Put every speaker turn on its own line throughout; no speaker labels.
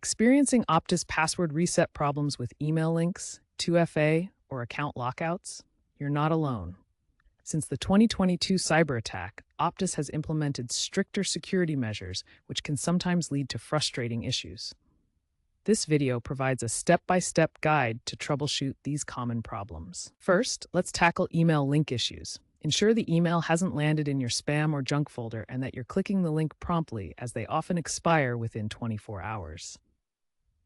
Experiencing Optus password reset problems with email links, 2FA, or account lockouts? You're not alone. Since the 2022 cyber attack, Optus has implemented stricter security measures, which can sometimes lead to frustrating issues. This video provides a step-by-step guide to troubleshoot these common problems. First, let's tackle email link issues. Ensure the email hasn't landed in your spam or junk folder and that you're clicking the link promptly, as they often expire within 24 hours.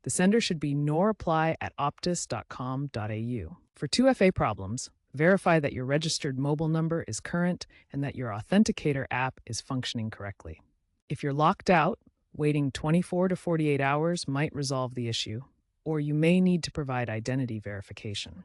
The sender should be norapply@optus.com.au. For 2FA problems, verify that your registered mobile number is current and that your authenticator app is functioning correctly. If you're locked out, waiting 24 to 48 hours might resolve the issue, or you may need to provide identity verification.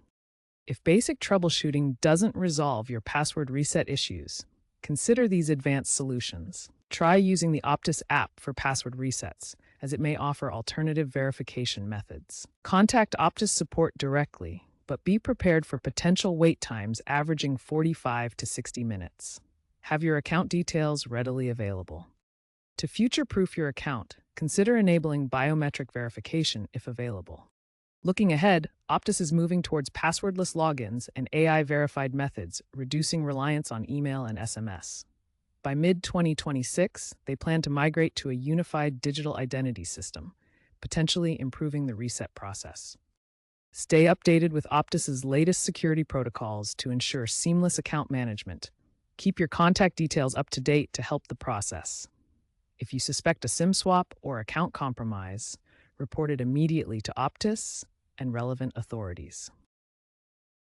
If basic troubleshooting doesn't resolve your password reset issues, consider these advanced solutions. Try using the Optus app for password resets, as it may offer alternative verification methods. Contact Optus support directly, but be prepared for potential wait times averaging 45 to 60 minutes. Have your account details readily available. To future-proof your account, consider enabling biometric verification if available. Looking ahead, Optus is moving towards passwordless logins and AI-verified methods, reducing reliance on email and SMS. By mid-2026, they plan to migrate to a unified digital identity system, potentially improving the reset process. Stay updated with Optus's latest security protocols to ensure seamless account management. Keep your contact details up to date to help the process. If you suspect a SIM swap or account compromise, report it immediately to Optus and relevant authorities.